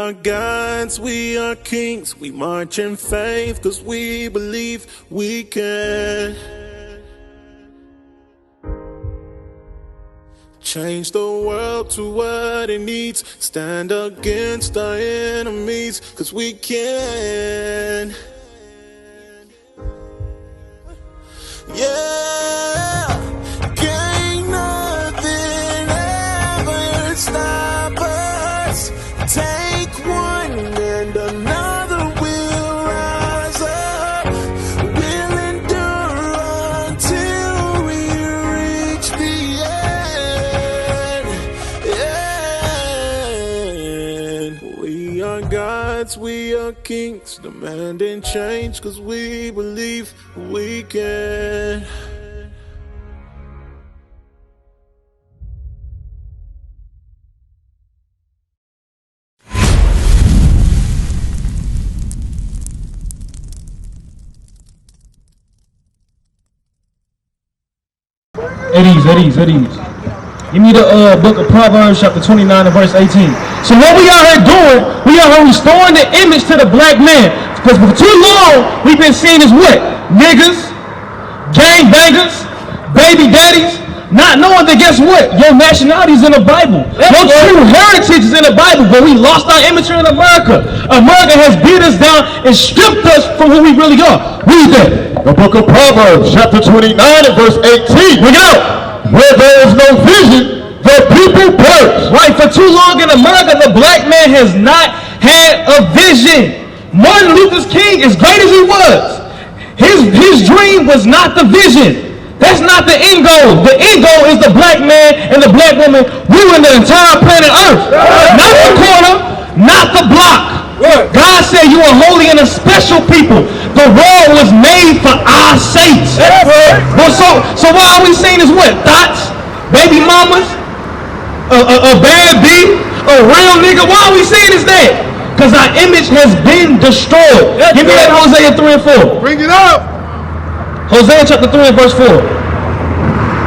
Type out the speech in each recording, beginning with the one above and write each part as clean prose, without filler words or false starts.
are gods, we are kings. We march in faith cause we believe we can change the world to what it needs. Stand against our enemies cause we can. Yeah, can't nothing ever stop us. Take one and another will rise up. We'll endure until we reach the end. We are gods, we are kings, demanding change cause we believe we can. At ease. Give me the book of Proverbs, chapter 29 and verse 18. So what we out here doing, we out here restoring the image to the black man. Because for too long, we've been seen as what? Niggas, gang bangers, baby daddies, not knowing that guess what? Your nationality is in the Bible. Your true heritage is in the Bible, but we lost our image in America. America has beat us down and stripped us from who we really are. Read that. The book of Proverbs, chapter 29 and verse 18. Bring it out. Where there is no vision, the people perish. Right, for too long in America, the black man has not had a vision. Martin Luther King, as great as he was, his dream was not the vision. That's not the end goal. The end goal is the black man and the black woman ruling the entire planet Earth. Not the corner, not the block. God said you are holy and a special people. The world was made for our sakes. Well, so why are we saying is what? Thoughts? Baby mamas? A bad B? A real nigga? Why are we saying is that? Because our image has been destroyed. Give me that Hosea 3 and 4. Bring it up. Hosea chapter 3 and verse 4.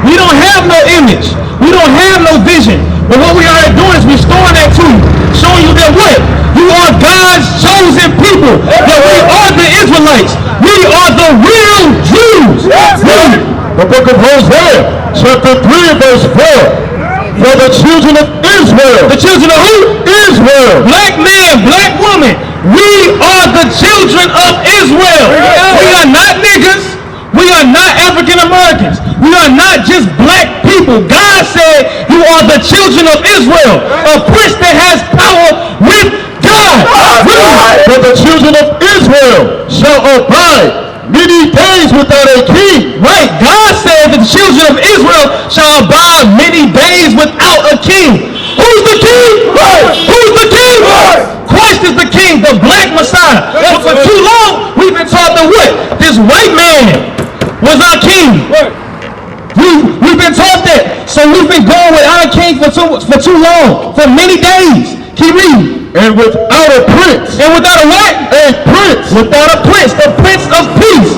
We don't have no image. We don't have no vision. But what we are doing is restoring that to you. Showing you that what? You are God's chosen people. That we are the Israelites. We are the real Jews. The book of Hosea, chapter 3 and verse 4. For the children of Israel. The children of who? Israel. Black man, black woman. We are the children of Israel. We are not niggas. We are not African Americans. We are not just black people. God said you are the children of Israel. A prince that has power with God. For the children of Israel shall abide many days without a king. Right. God said that the children of Israel shall abide many days without a king. Who's the king? Right. Who's the king? Right. Christ is the king, the black Messiah. But for too long, we've been taught that what? This white man was our king. Right. We've been taught that. So we've been going without a king for too long. For many days. Keep reading. And without a prince. And without a what? A prince. Without a prince. The prince of peace.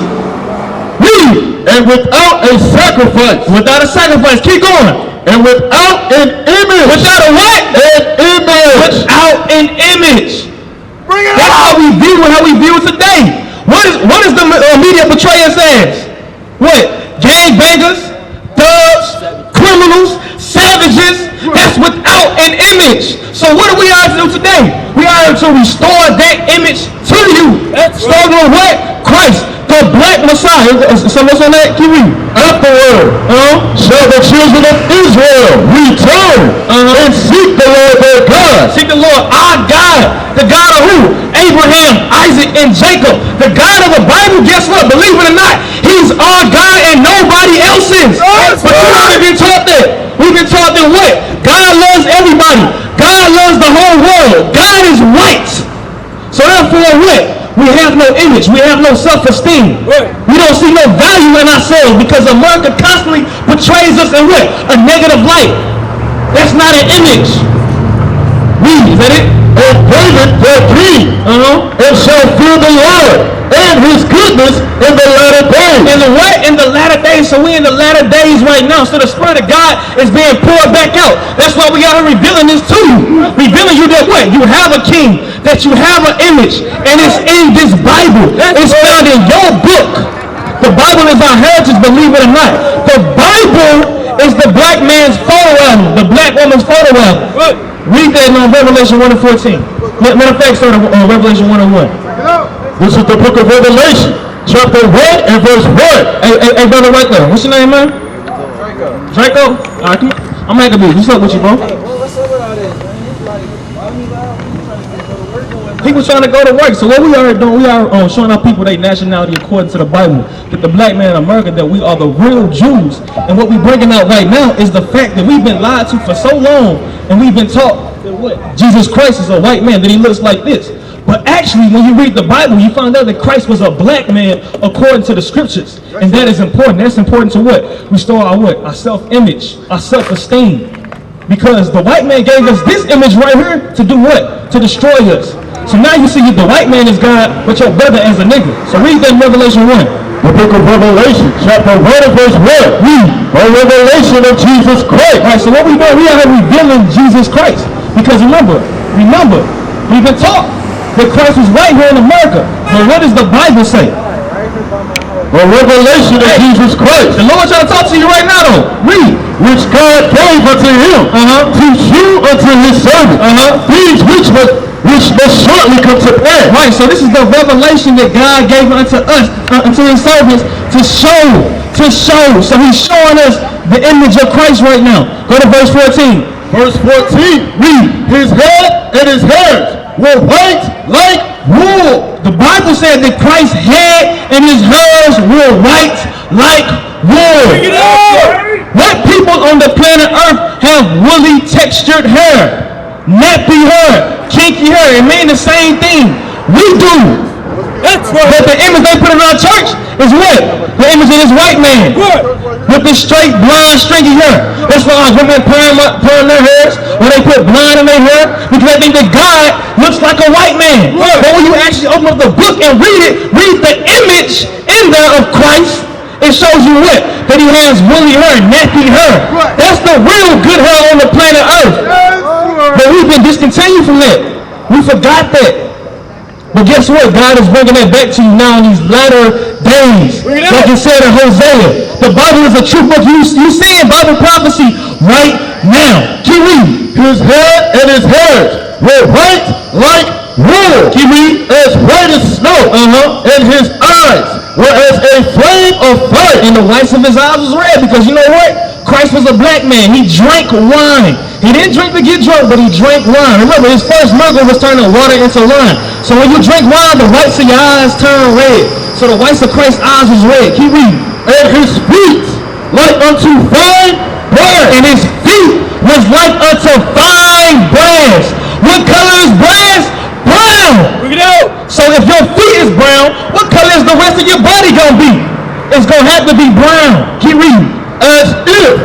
Read. And without a sacrifice. Without a sacrifice. Keep going. And without an image. Without a what? An image. Without an image. Bring it That's out. how we view it today. What is the media portray us as? What? Gang bangers, thugs, criminals, savages. That's without an image. So what do we have to do today? We are to restore that image to you. Starting with what? Christ, the black Messiah. So what's on that? Keep reading. Afterward shall the children of Israel return and seek the Lord their God. Seek the Lord our God. The God of who? Abraham, Isaac, and Jacob. The God of the Bible, guess what? Believe it or not, he's our God and nobody else's. But you haven't been taught that. We've been taught that what? God loves everybody. God loves the whole world. God is white. So therefore what? We have no image. We have no self-esteem. We don't see no value in ourselves because America constantly portrays us in what? A negative light. That's not an image. Read, is that it? And David their king and shall fear the Lord and his goodness in the latter days. In the what? In the latter days. So we in the latter days right now. So the Spirit of God is being poured back out. That's why we are revealing this to you. Revealing you that what? You have a king, that you have an image, and it's in this Bible. It's found in your book. The Bible is our heritage, believe it or not. The Bible is the black man's photo album, the black woman's photo album. Read that in Revelation 1 and 14. Matter of fact, start on Revelation 1 and 1. This is the book of Revelation, chapter 1 and verse 1. Hey, brother, right there. What's your name, man? Draco. All right, come on. I'm not gonna be. What's up with you, bro? What's up with all this, man? He's like, why me loud? I'm trying to go to work going on. He was trying to go to work. So what we are doing, we are showing our people their nationality according to the Bible. That the black man in America, that we are the real Jews. And what we're bringing out right now is the fact that we've been lied to for so long, and we've been taught that what? Jesus Christ is a white man, that he looks like this. But actually, when you read the Bible, you find out that Christ was a black man according to the scriptures. And that is important. That's important to what? Restore our what? Our self-image, our self-esteem. Because the white man gave us this image right here to do what? To destroy us. So now you see the white man is God, but your brother as a nigga. So read that in Revelation 1. The book of Revelation, chapter 1 and verse 1. Read. A revelation of Jesus Christ. All right, so what we doing? We are revealing Jesus Christ. Because remember, we've been taught that Christ was right here in America. But what does the Bible say? A revelation of Jesus Christ. The Lord trying to talk to you right now, though. Read. Which God gave unto him to shew unto his servant things which must shortly come to pass. Right, so this is the revelation that God gave unto us, unto his servants, to show. So he's showing us the image of Christ right now. Go to verse 14. Verse 14. Read. His head and his hairs were white like wool. The Bible said that Christ's head and his hairs were white like wool. What people on the planet Earth have woolly textured hair, nappy hair, kinky hair? It mean the same thing. We do. That's right. But the image they put in our church is what? The image of this white man. What? With this straight, blonde, stringy hair. That's why women perm their hairs when they put blonde in their hair, because they think that God looks like a white man. What? But when you actually open up the book and read the image in there of Christ, it shows you what? That he has woolly hair, nappy hair. What? That's the real good hair on the planet Earth. But we've been discontinued from that. We forgot that. But guess what? God is bringing that back to you now in these latter days. Like it said in Hosea. The Bible is a true book. You seeing Bible prophecy right now. Keep reading. His head and his hairs were white like wool. Keep reading. As white as snow. And his eyes were as a flame of fire. And the whites of his eyes was red, because you know what? Christ was a black man. He drank wine. He didn't drink to get drunk, but he drank wine. Remember, his first miracle was turning water into wine. So when you drink wine, the whites of your eyes turn red. So the whites of Christ's eyes was red. Keep reading. And his feet like unto fine brass. And his feet was like unto fine brass. What color is brass? Brown. Look it out. So if your feet is brown, what color is the rest of your body gonna be? It's gonna have to be brown. Keep reading. As if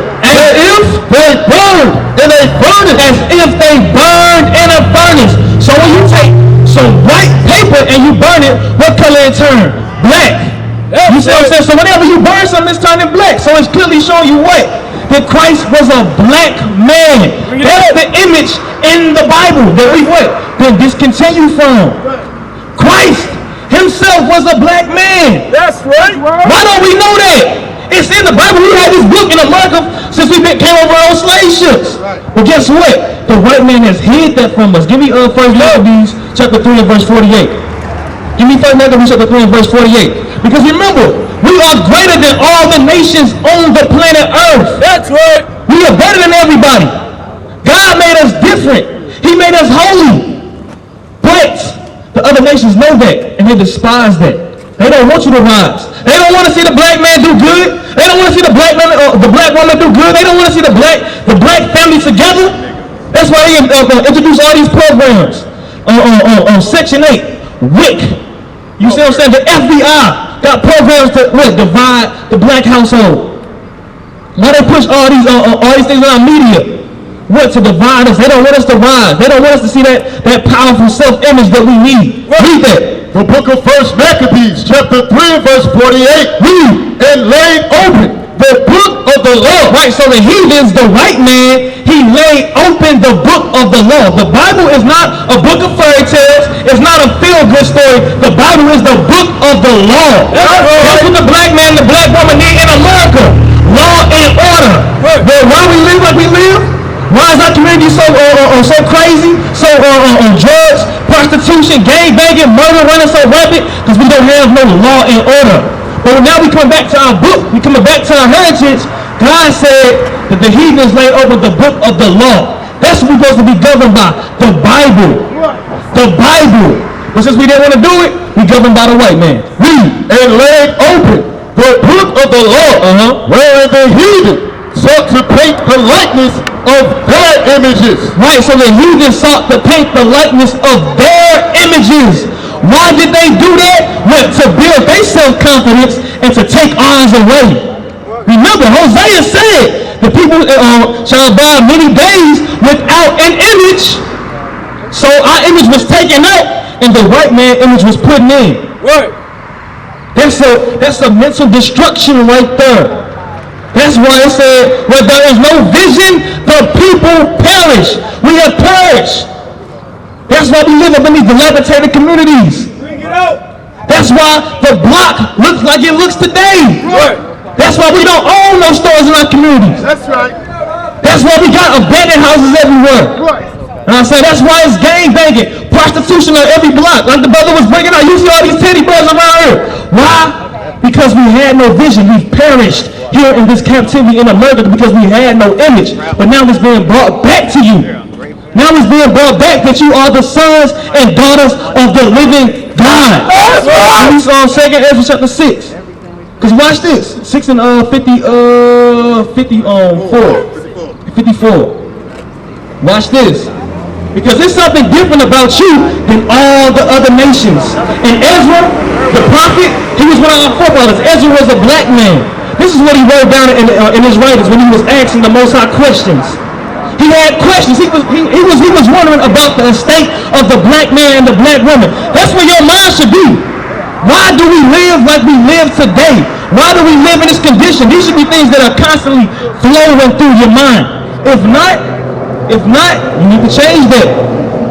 they burned in a furnace. As if they burned in a furnace. So when you take some white paper and you burn it, what color it turn? Black. You see what I'm saying? So whenever you burn something, it's turning black. So it's clearly showing you what? That Christ was a black man. That's the image in the Bible that we what? Been discontinued from. Christ himself was a black man. That's right. Why don't we know that? It's in the Bible. We had this book in America since we came over on slave ships. Well, guess what? The white man has hid that from us. Give me 1 Maccabees chapter 3 and verse 48. Give me 1 Maccabees chapter 3 and verse 48. Because remember, we are greater than all the nations on the planet Earth. That's right. We are better than everybody. God made us different. He made us holy. But the other nations know that, and they despise that. They don't want you to rise. They don't want to see the black man do good. They don't want to see the black man, the black woman do good. They don't want to see the black family together. That's why they introduce all these programs on Section 8, WIC. You see what I'm saying? The FBI got programs to divide the black household. Why they push all these things on our media? What, to divide us? They don't want us to rise. They don't want us to see that powerful self-image that we need. Read that. The book of 1 Maccabees, chapter 3, verse 48. Read, and laid open the book of the law. Right, so the heathens, the white man, he laid open the book of the law. The Bible is not a book of fairy tales. It's not a feel-good story. The Bible is the book of the law. That's what the black man, the black woman need in America. Law and order. Well, why we live like we live? Why is our community so so crazy? So on drugs, prostitution, gang banging, murder running so rapid? Because we don't have no law and order. But now we come back to our book. We coming back to our heritage. God said that the heathens laid open the book of the law. That's what we're supposed to be governed by. The Bible. The Bible. But since we didn't want to do it, we governed by the white man. Read, and laid open the book of the law, wherein the heathen sought to paint the likeness of their images. Right, so the heathen sought to paint the likeness of their images. Why did they do that? Well, to build their self-confidence and to take ours away. Remember, Hosea said, the people shall abide many days without an image. So our image was taken out and the white man image was put in. Right. That's a mental destruction right there. That's why it said, where there is no vision, the people perish. We have perished. That's why we live up in these dilapidated communities. Bring it out. That's why the block looks like it looks today. Right. That's why we don't own no stores in our communities. That's right. That's why we got abandoned houses everywhere. Right. And I say that's why it's gang banging, prostitution on every block. Like the brother was bringing out, you see all these teddy bears around here. Why? Because we had no vision. We perished here in this captivity in America because we had no image. But now it's being brought back to you. Now it's being brought back that you are the sons and daughters of the living God. We saw 2nd Ezra chapter 6. Because watch this. 6 and 54. Watch this. Because there's something different about you than all the other nations. And Ezra, the prophet, he was one of our forefathers. Ezra was a black man. This is what he wrote down in his writings when he was asking the Most High questions. He had questions. He was wondering about the state of the black man and the black woman. That's where your mind should be. Why do we live like we live today? Why do we live in this condition? These should be things that are constantly flowing through your mind. If not, you need to change that.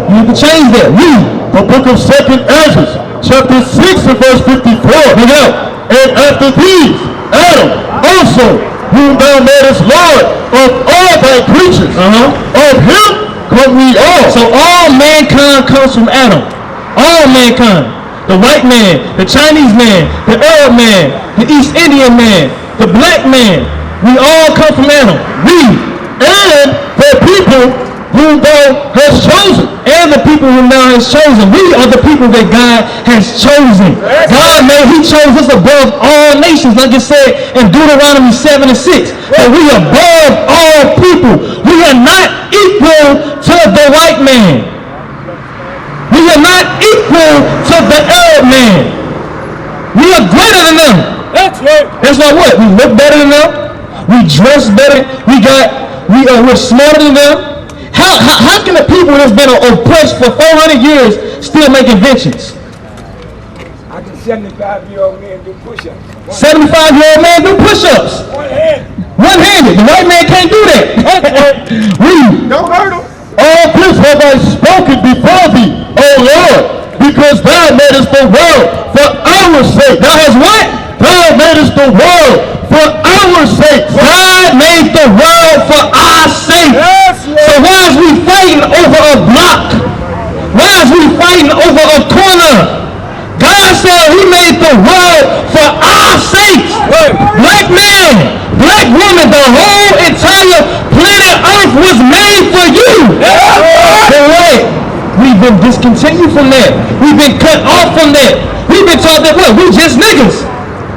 You need to change that. Read the book of 2nd Ezra, chapter 6 and verse 54. Look out. And after these, Adam also, whom thou madest Lord of all thy creatures, of him come we all. So all mankind comes from Adam. All mankind. The white man, the Chinese man, the Arab man, the East Indian man, the black man. We all come from Adam. Read. And the people whom thou hast chosen. And the people whom thou hast chosen. We are the people that God has chosen. God made, he chose us above all nations, like it said in Deuteronomy 7 and 6. That we are above all people. We are not equal to the white man. We are not equal to the Arab man. We are greater than them. That's right. That's why what? We look better than them. We dress better. We're smarter than them. How can the people that's been oppressed for 400 years still make inventions? I can 75-year-old man do push-ups. 75-year-old man do push-ups. One-handed. The white man can't do that. Read. Don't hurt him. All this have I spoken before thee, O Lord, because thou madest the world for our sake. Thou hast what? Thou madest the world for our sake. God made the world for our sake. Yes, so why is we fighting over a block? Why is we fighting over a corner? God said he made the world for our sakes. Black man, black woman, the whole entire planet Earth was made for you. But wait, we've been discontinued from that. We've been cut off from that. We've been taught that what? We just niggas.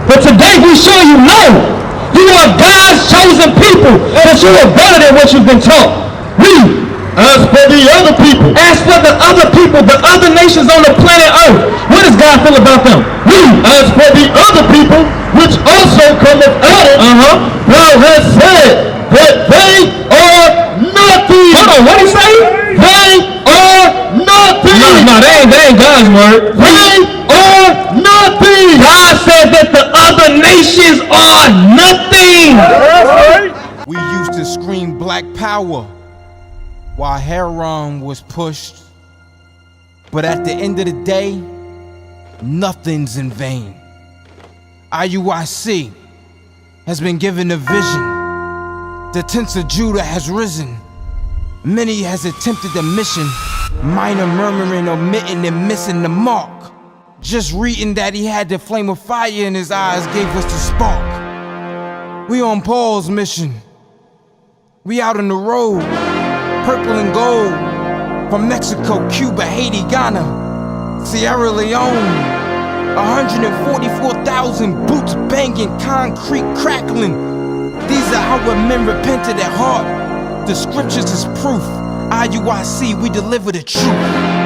But today we show you no. You are God's chosen people. That you are better than what you've been taught. Read. As for the other people. As for the other people, the other nations on the planet Earth, what does God feel about them? Read. As for the other people, which also come of Adam, thou hast said that they are nothing. Hold on, what did he say? They are nothing. No, they ain't God's word. They are nations are nothing. We used to scream black power while heroin was pushed. But at the end of the day, nothing's in vain. IUIC has been given a vision. The tents of Judah has risen. Many has attempted the mission. Minor murmuring, omitting, and missing the mark. Just reading that he had the flame of fire in his eyes gave us the spark. We on Paul's mission. We out on the road, purple and gold. From Mexico, Cuba, Haiti, Ghana, Sierra Leone. 144,000 boots banging, concrete crackling. These are our men repented at heart. The scriptures is proof. IUIC, we deliver the truth.